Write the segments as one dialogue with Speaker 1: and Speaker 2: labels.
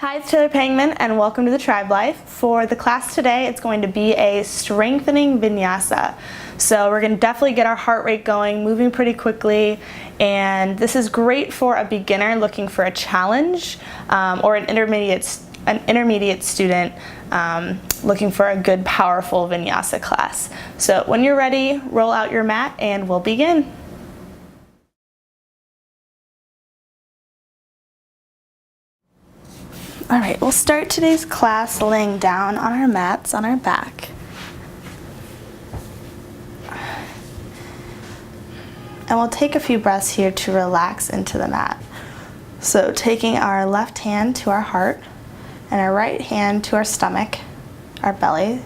Speaker 1: Hi, it's Taylor Pangman and welcome to the Tribe Life. For the class today, it's going to be a strengthening vinyasa. So we're going to definitely get our heart rate going, moving pretty quickly, and this is great for a beginner looking for a challenge or an intermediate student looking for a good, powerful vinyasa class. So when you're ready, roll out your mat and we'll begin. All right, we'll start today's class laying down on our mats on our back. And we'll take a few breaths here to relax into the mat. So taking our left hand to our heart and our right hand to our stomach, our belly.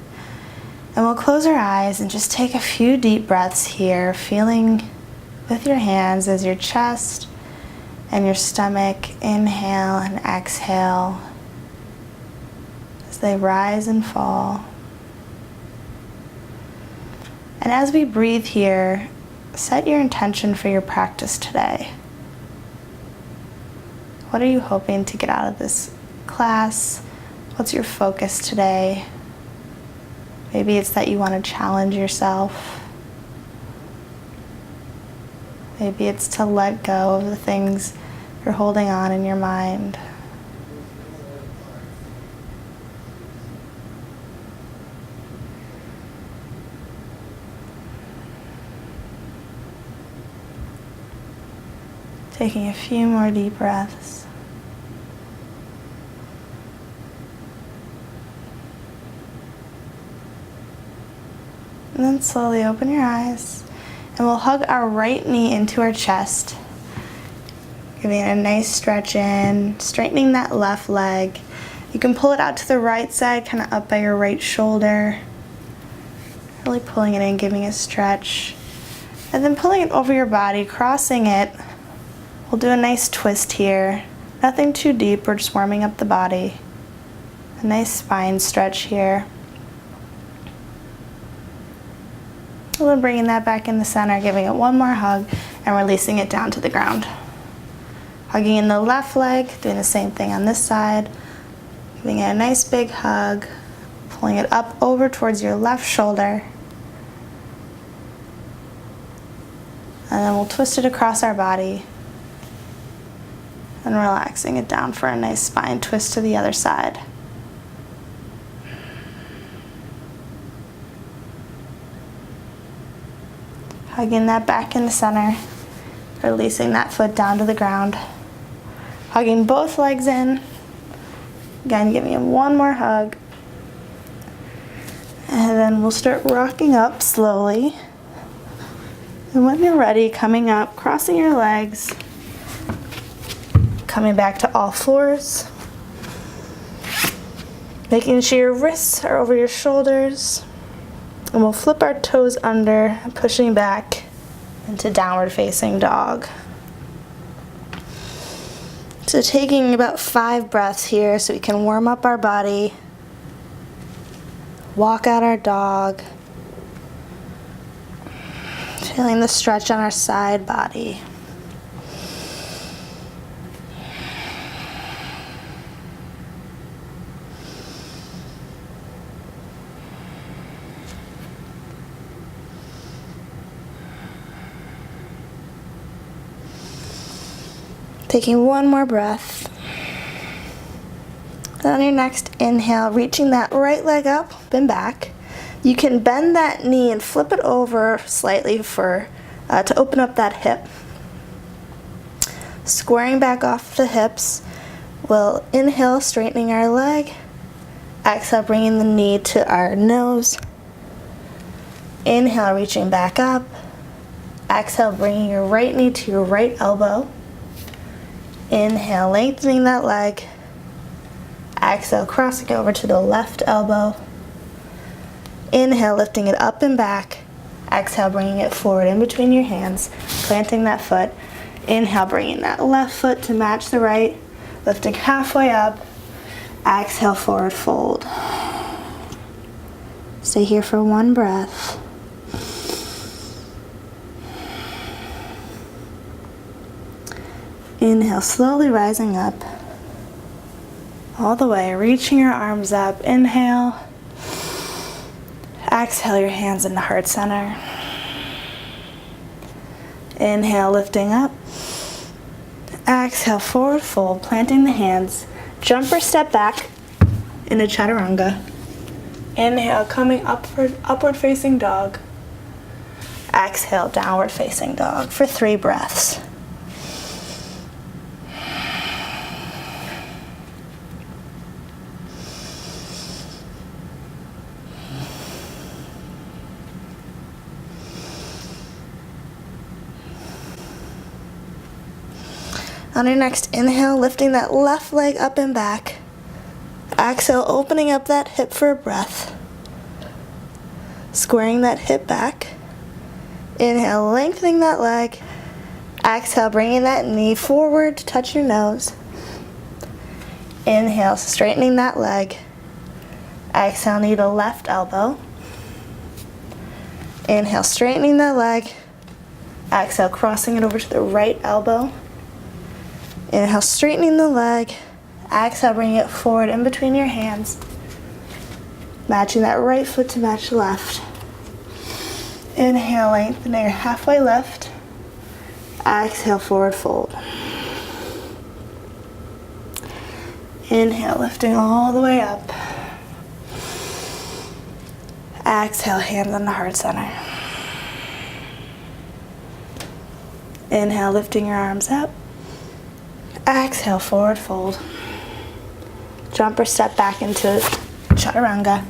Speaker 1: And we'll close our eyes and just take a few deep breaths here, feeling with your hands as your chest and your stomach inhale and exhale. They rise and fall. And as we breathe here, set your intention for your practice today. What are you hoping to get out of this class? What's your focus today? Maybe it's that you want to challenge yourself. Maybe it's to let go of the things you're holding on in your mind. Taking a few more deep breaths. And then slowly open your eyes and we'll hug our right knee into our chest, giving it a nice stretch in, straightening that left leg. You can pull it out to the right side, kind of up by your right shoulder, really pulling it in, giving a stretch, and then pulling it over your body, crossing it. We'll do a nice twist here. Nothing too deep, we're just warming up the body. A nice spine stretch here. And then bringing that back in the center, giving it one more hug and releasing it down to the ground. Hugging in the left leg, doing the same thing on this side. Giving it a nice big hug, pulling it up over towards your left shoulder. And then we'll twist it across our body. And relaxing it down for a nice spine twist to the other side. Hugging that back in the center, releasing that foot down to the ground. Hugging both legs in. Again, giving him one more hug. And then we'll start rocking up slowly. And when you're ready, coming up, crossing your legs. Coming back to all fours. Making sure your wrists are over your shoulders. And we'll flip our toes under, pushing back into downward facing dog. So taking about 5 breaths here so we can warm up our body. Walk out our dog. Feeling the stretch on our side body. Taking one more breath. Then on your next inhale, reaching that right leg up and back. You can bend that knee and flip it over slightly to open up that hip. Squaring back off the hips. We'll inhale, straightening our leg. Exhale, bringing the knee to our nose. Inhale, reaching back up. Exhale, bringing your right knee to your right elbow. Inhale, lengthening that leg. Exhale, crossing over to the left elbow. Inhale, lifting it up and back. Exhale, bringing it forward in between your hands, planting that foot. Inhale, bringing that left foot to match the right, lifting halfway up. Exhale, forward fold. Stay here for one breath. Inhale, slowly rising up. all the way, reaching your arms up. Inhale. Exhale your hands into heart center. Inhale, lifting up. Exhale, forward fold, planting the hands. Jump or step back into chaturanga. Inhale, coming upward facing dog. Exhale, downward facing dog for 3 breaths. On your next inhale, lifting that left leg up and back. Exhale, opening up that hip for a breath. Squaring that hip back. Inhale, lengthening that leg. Exhale, bringing that knee forward to touch your nose. Inhale, straightening that leg. Exhale, knee to left elbow. Inhale, straightening that leg. Exhale, crossing it over to the right elbow. Inhale, straightening the leg. Exhale, bringing it forward in between your hands. Matching that right foot to match the left. Inhale, lengthen your halfway lift. Exhale, forward fold. Inhale, lifting all the way up. Exhale, hands on the heart center. Inhale, lifting your arms up. Exhale, forward fold. Jump or step back into chaturanga.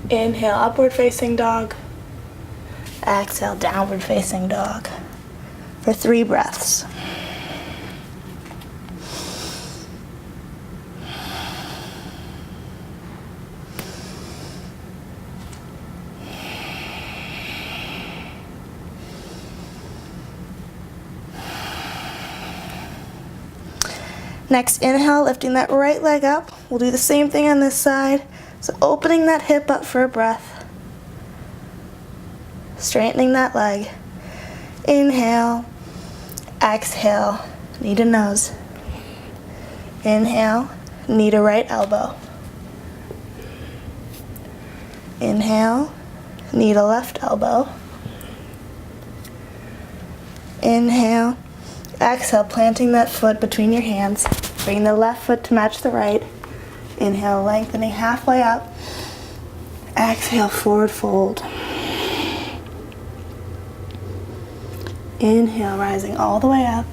Speaker 1: Inhale, upward facing dog. Exhale, downward facing dog for 3 breaths. Next, inhale, lifting that right leg up. We'll do the same thing on this side. So opening that hip up for a breath. Straightening that leg. Inhale. Exhale, knee to nose. Inhale, knee to right elbow. Inhale, knee to left elbow. Inhale. Exhale, planting that foot between your hands. Bring the left foot to match the right. Inhale, lengthening halfway up. Exhale, forward fold. Inhale, rising all the way up.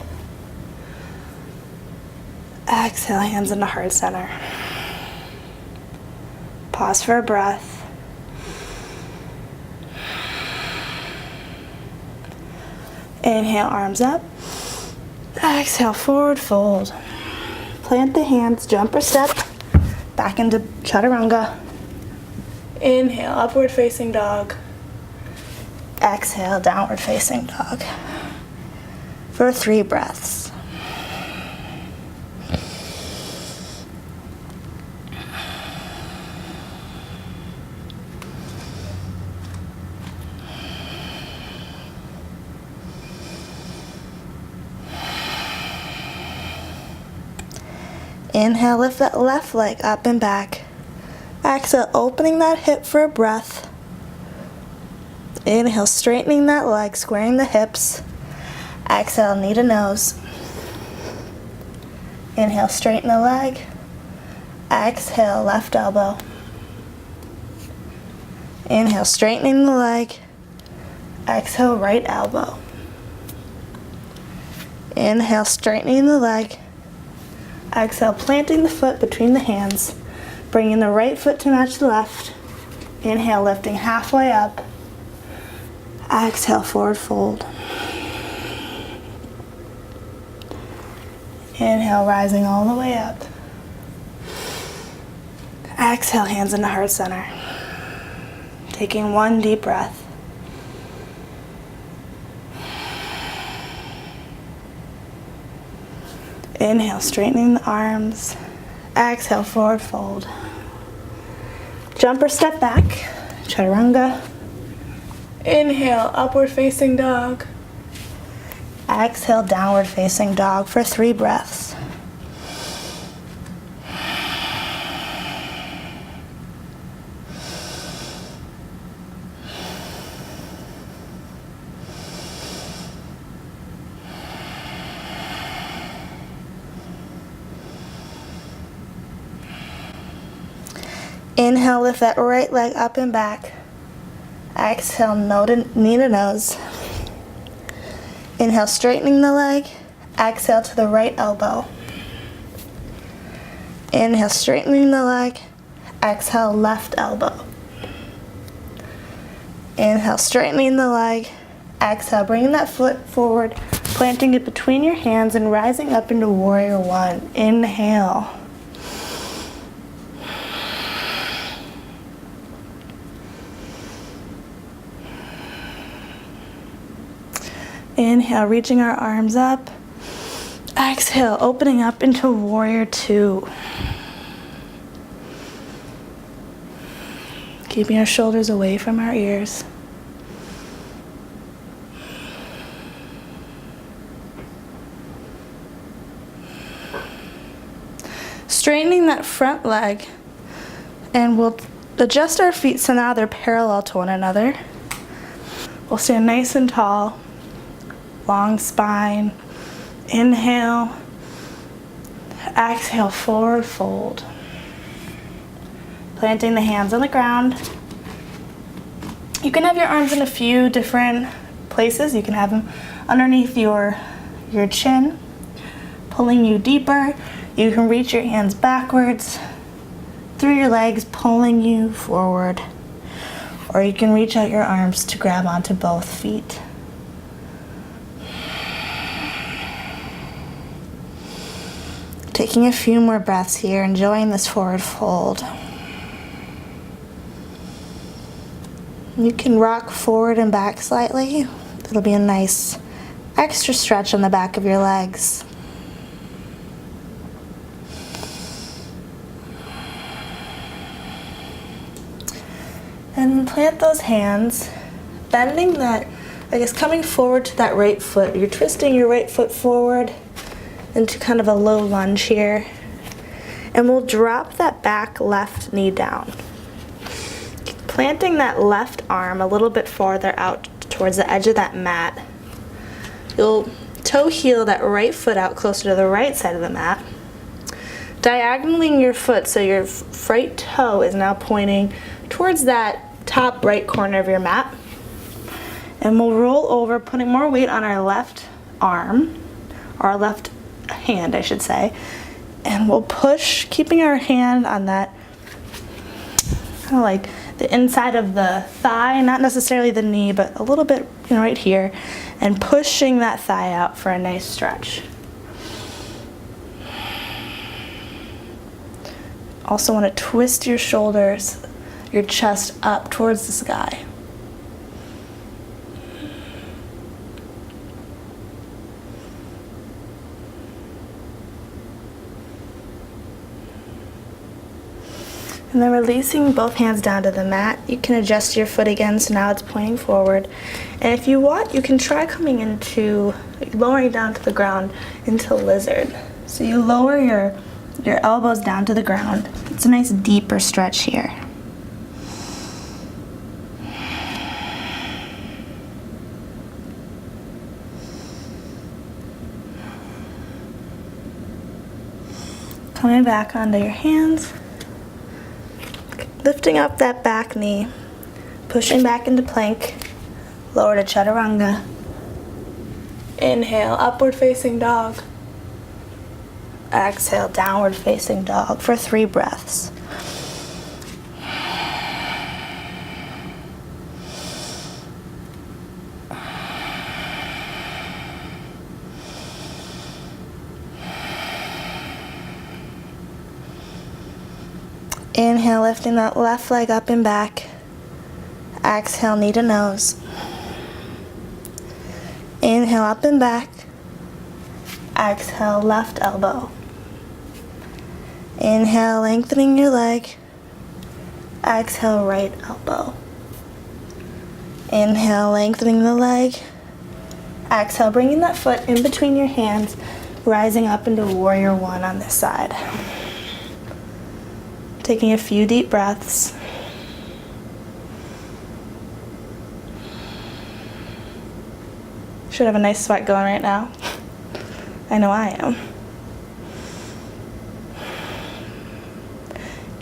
Speaker 1: Exhale, hands into heart center. Pause for a breath. Inhale, arms up. Exhale, forward fold. Plant the hands, jump or step back into chaturanga. Inhale, upward facing dog. Exhale, downward facing dog for 3 breaths. Inhale, lift that left leg up and back. Exhale, opening that hip for a breath. Inhale, straightening that leg, squaring the hips. Exhale, knee to nose. Inhale, straighten the leg. Exhale, left elbow. Inhale, straightening the leg. Exhale, right elbow. Inhale, straightening the leg. Exhale, planting the foot between the hands. Bringing the right foot to match the left. Inhale, lifting halfway up. Exhale, forward fold. Inhale, rising all the way up. Exhale, hands into heart center. Taking 1 deep breath. Inhale, straightening the arms. Exhale, forward fold. Jump or step back, chaturanga. Inhale, upward facing dog. Exhale, downward facing dog for 3 breaths. Inhale, lift that right leg up and back. Exhale, knee to nose. Inhale, straightening the leg. Exhale to the right elbow. Inhale, straightening the leg. Exhale, left elbow. Inhale, straightening the leg. Exhale, bringing that foot forward, planting it between your hands and rising up into warrior one. Inhale. Inhale, reaching our arms up. Exhale, opening up into warrior two. Keeping our shoulders away from our ears. Straightening that front leg, and we'll adjust our feet so now they're parallel to one another. We'll stand nice and tall, long spine. Inhale, exhale, forward fold. Planting the hands on the ground. You can have your arms in a few different places. You can have them underneath your chin, pulling you deeper. You can reach your hands backwards through your legs, pulling you forward. Or you can reach out your arms to grab onto both feet. Taking a few more breaths here, enjoying this forward fold. You can rock forward and back slightly. It'll be a nice extra stretch on the back of your legs. And plant those hands, bending that, coming forward to that right foot. You're twisting your right foot forward into kind of a low lunge here. And we'll drop that back left knee down. Planting that left arm a little bit farther out towards the edge of that mat. You'll toe heel that right foot out closer to the right side of the mat. Diagonaling your foot so your right toe is now pointing towards that top right corner of your mat. And we'll roll over, putting more weight on our left arm, or our left hand, I should say. And we'll push, keeping our hand on that, kind of like the inside of the thigh, not necessarily the knee, but a little bit, right here, and pushing that thigh out for a nice stretch. Also want to twist your shoulders, your chest up towards the sky. And then releasing both hands down to the mat. You can adjust your foot again, so now it's pointing forward. And if you want, you can try coming into, lowering down to the ground into lizard. So you lower your elbows down to the ground. It's a nice deeper stretch here. Coming back onto your hands. Lifting up that back knee, pushing back into plank, lower to chaturanga. Inhale, upward facing dog. Exhale, downward facing dog for 3 breaths. Inhale, lifting that left leg up and back. Exhale, knee to nose. Inhale, up and back. Exhale, left elbow. Inhale, lengthening your leg. Exhale, right elbow. Inhale, lengthening the leg. Exhale, bringing that foot in between your hands, rising up into warrior one on this side. Taking a few deep breaths. Should have a nice sweat going right now. I know I am.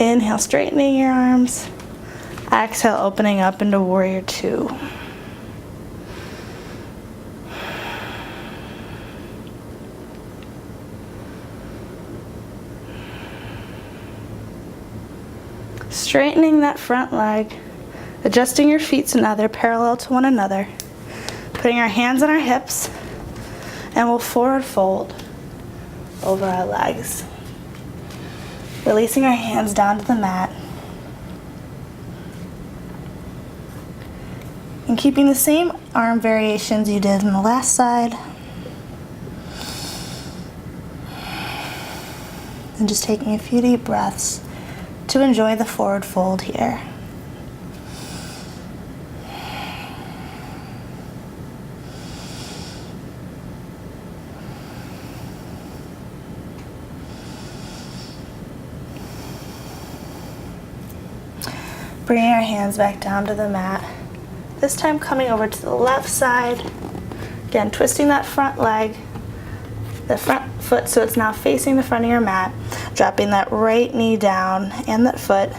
Speaker 1: Inhale, straightening your arms. Exhale, opening up into warrior two. Straightening that front leg, adjusting your feet so now they're parallel to one another. Putting our hands on our hips, and we'll forward fold over our legs. Releasing our hands down to the mat. And keeping the same arm variations you did on the last side. And just taking a few deep breaths to enjoy the forward fold here. Bringing our hands back down to the mat. This time coming over to the left side. Again, twisting that front leg, the front foot so it's now facing the front of your mat. Dropping that right knee down and that foot.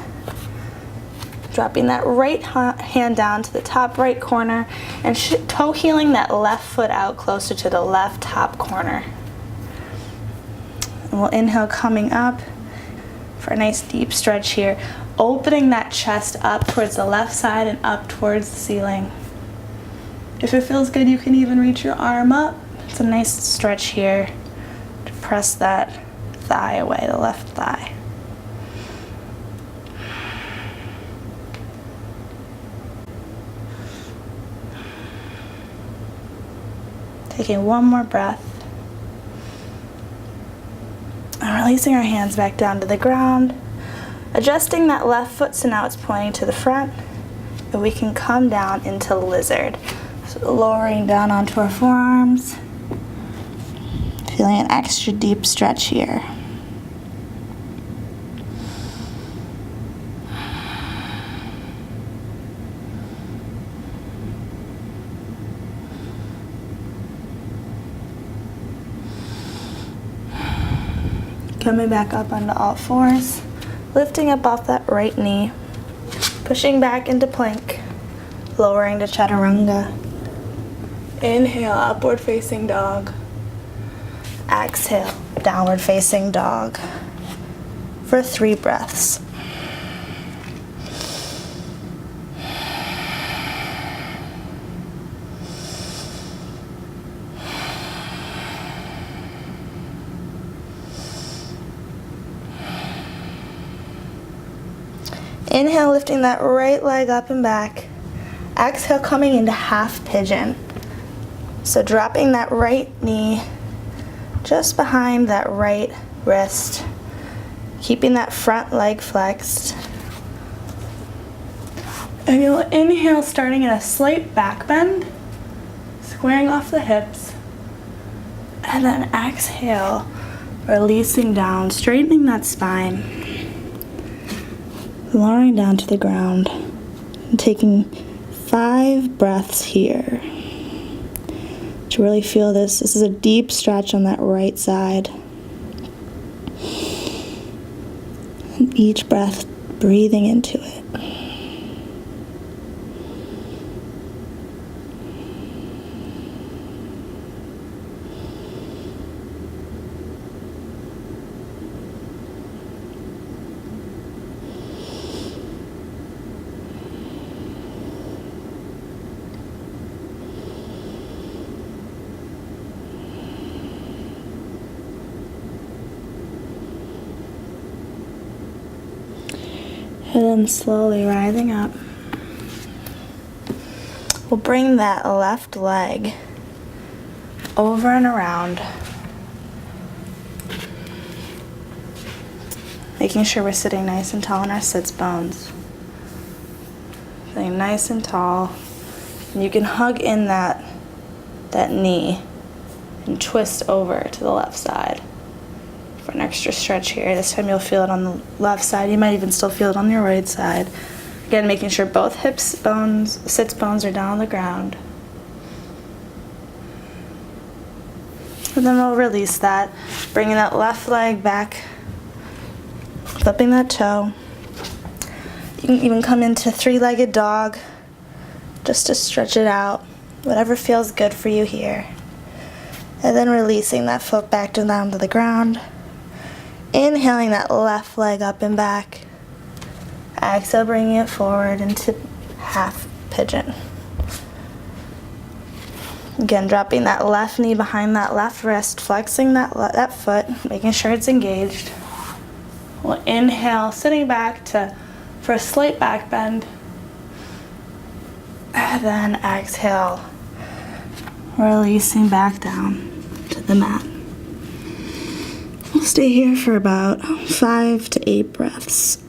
Speaker 1: Dropping that right hand down to the top right corner and toe heeling that left foot out closer to the left top corner. And we'll inhale coming up for a nice deep stretch here. Opening that chest up towards the left side and up towards the ceiling. If it feels good, you can even reach your arm up. It's a nice stretch here to press that thigh away, the left thigh. Taking one more breath. And releasing our hands back down to the ground. Adjusting that left foot so now it's pointing to the front. And we can come down into lizard. So lowering down onto our forearms. Feeling an extra deep stretch here. Coming back up onto all fours, lifting up off that right knee, pushing back into plank, lowering to chaturanga. Inhale, upward facing dog. Exhale, downward facing dog for 3 breaths. Inhale, lifting that right leg up and back. Exhale, coming into half pigeon. So dropping that right knee just behind that right wrist. Keeping that front leg flexed. And you'll inhale, starting at a slight back bend, squaring off the hips. And then exhale, releasing down, straightening that spine. Lowering down to the ground and taking 5 breaths here to really feel this. This is a deep stretch on that right side. And each breath breathing into it. And then slowly rising up. We'll bring that left leg over and around. Making sure we're sitting nice and tall in our sits bones. Sitting nice and tall. And you can hug in that knee and twist over to the left side. For an extra stretch here. This time you'll feel it on the left side. You might even still feel it on your right side. Again, making sure both hips bones, sits bones are down on the ground. And then we'll release that, bringing that left leg back, flipping that toe, You can even come into three-legged dog just to stretch it out, whatever feels good for you here. And then releasing that foot back down to the ground. Inhaling that left leg up and back. Exhale, bringing it forward into half pigeon. Again, dropping that left knee behind that left wrist, flexing that foot, making sure it's engaged. We'll inhale, sitting back for a slight back bend. And then exhale, releasing back down to the mat. We'll stay here for about 5 to 8 breaths.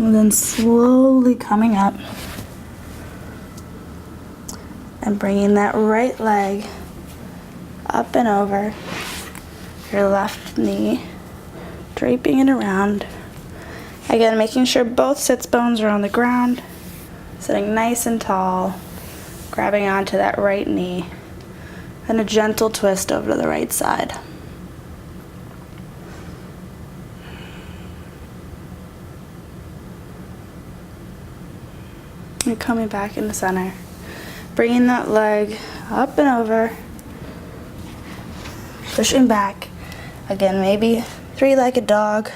Speaker 1: And then slowly coming up and bringing that right leg up and over your left knee, draping it around. Again, making sure both sits bones are on the ground, sitting nice and tall, grabbing onto that right knee, and a gentle twist over to the right side. You're coming back in the center, bringing that leg up and over, pushing back. Again, maybe three-legged dog,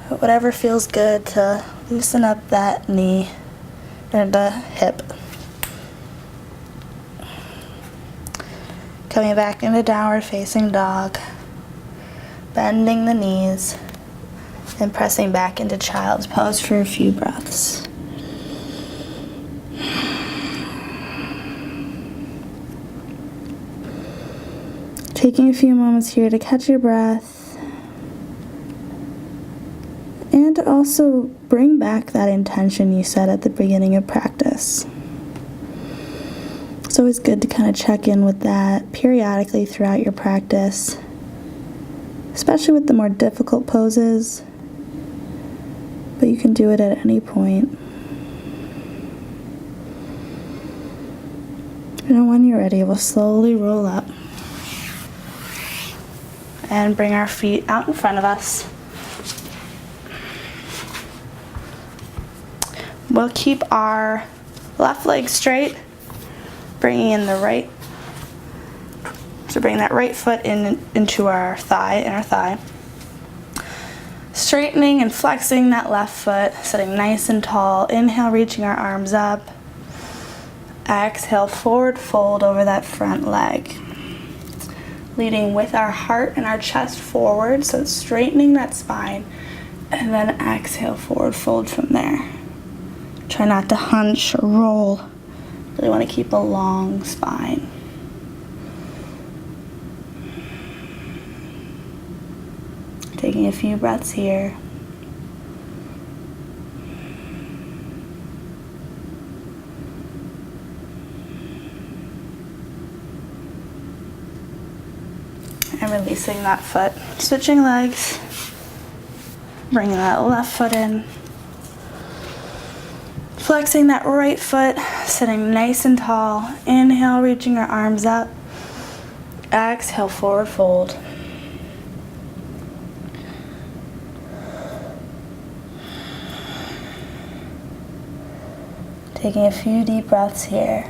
Speaker 1: whatever feels good to loosen up that knee and the hip. Coming back into downward facing dog, bending the knees, and pressing back into child's pose for a few breaths. Taking a few moments here to catch your breath and to also bring back that intention you set at the beginning of practice. It's always good to kind of check in with that periodically throughout your practice, especially with the more difficult poses, but you can do it at any point. And when you're ready, we'll slowly roll up and bring our feet out in front of us. We'll keep our left leg straight, bringing in the right, so bring that right foot into our thigh, straightening and flexing that left foot, sitting nice and tall. Inhale, reaching our arms up. Exhale, forward fold over that front leg. Leading with our heart and our chest forward, so it's straightening that spine, and then exhale, forward fold from there. Try not to hunch or roll. Really want to keep a long spine. Taking a few breaths here. And releasing that foot. Switching legs. Bringing that left foot in. Flexing that right foot, sitting nice and tall. Inhale, reaching our arms up. Exhale, forward fold. Taking a few deep breaths here.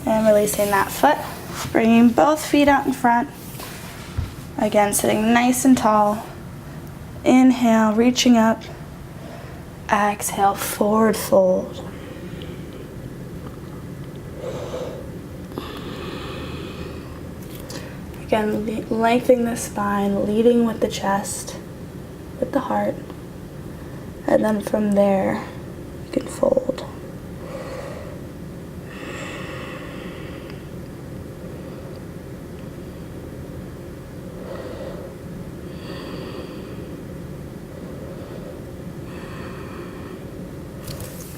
Speaker 1: And releasing that foot, bringing both feet out in front. Again, sitting nice and tall. Inhale, reaching up. Exhale, forward fold. Again, lengthening the spine, leading with the chest, with the heart, and then from there, you can fold.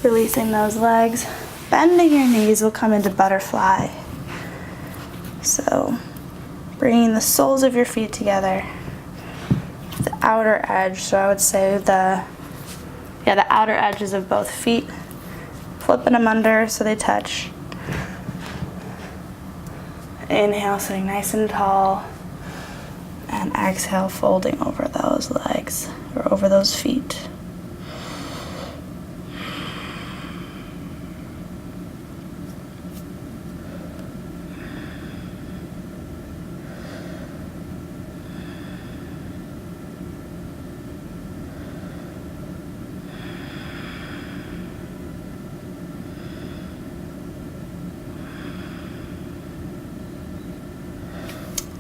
Speaker 1: Releasing those legs, bending your knees will come into butterfly. So, bringing the soles of your feet together, the outer edge, so I would say the outer edges of both feet, flipping them under so they touch. Inhale, sitting nice and tall, and exhale, folding over those legs, or over those feet.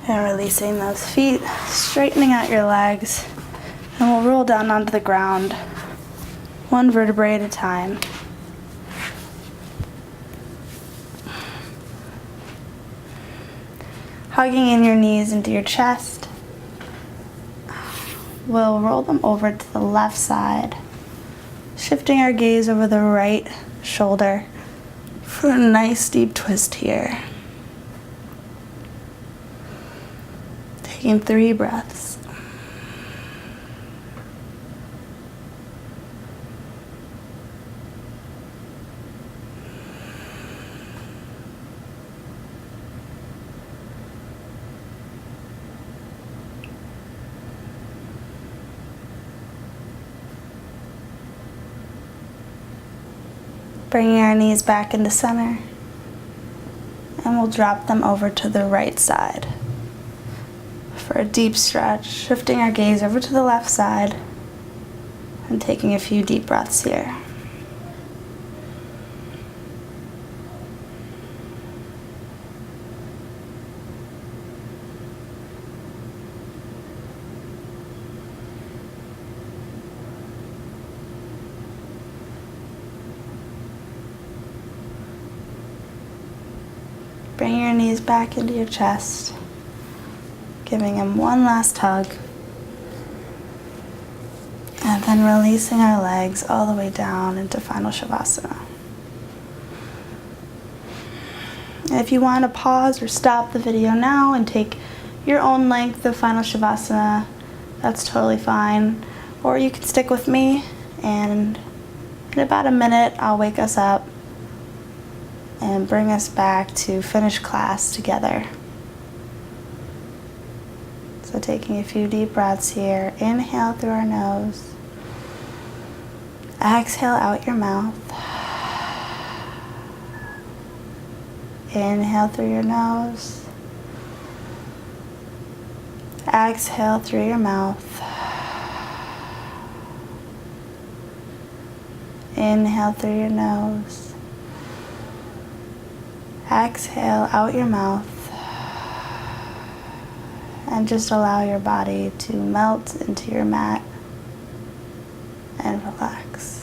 Speaker 1: And releasing those feet, straightening out your legs, and we'll roll down onto the ground, one vertebrae at a time. Hugging in your knees into your chest, we'll roll them over to the left side, shifting our gaze over the right shoulder for a nice deep twist here. Taking 3 breaths. Bringing our knees back into center, and we'll drop them over to the right side. For a deep stretch, shifting our gaze over to the left side and taking a few deep breaths here. Bring your knees back into your chest, giving them one last hug, and then releasing our legs all the way down into Final Shavasana. If you want to pause or stop the video now and take your own length of Final Shavasana, that's totally fine. Or you can stick with me, and in about a minute I'll wake us up and bring us back to finish class together. So taking a few deep breaths here. Inhale through our nose. Exhale out your mouth. Inhale through your nose. Exhale through your mouth. Inhale through your nose. Exhale out your mouth. And just allow your body to melt into your mat and relax.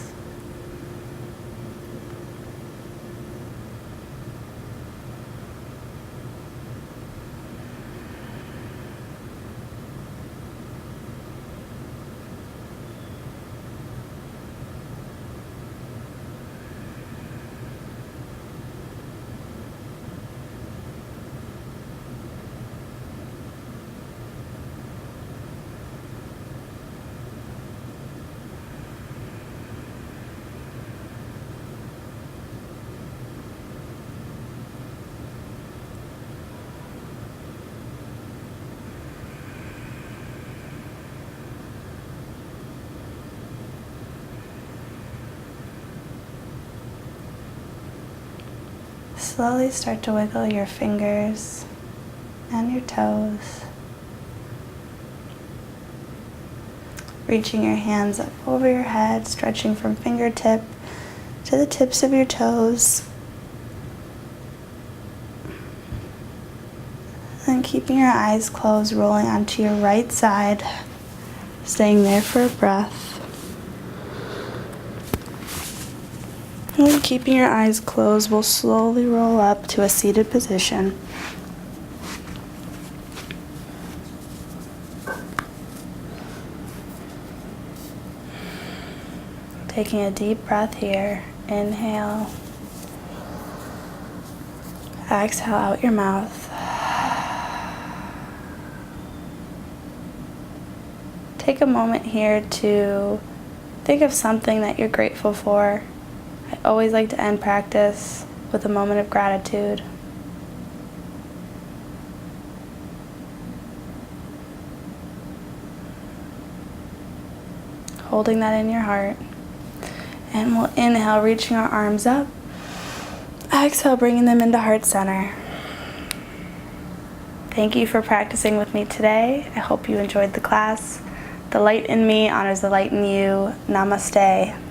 Speaker 1: Slowly start to wiggle your fingers and your toes. Reaching your hands up over your head, stretching from fingertip to the tips of your toes. And then keeping your eyes closed, rolling onto your right side, staying there for a breath. And then keeping your eyes closed, we'll slowly roll up to a seated position. Taking a deep breath here. Inhale. Exhale out your mouth. Take a moment here to think of something that you're grateful for. I always like to end practice with a moment of gratitude. Holding that in your heart. And we'll inhale, reaching our arms up. Exhale, bringing them into heart center. Thank you for practicing with me today. I hope you enjoyed the class. The light in me honors the light in you. Namaste.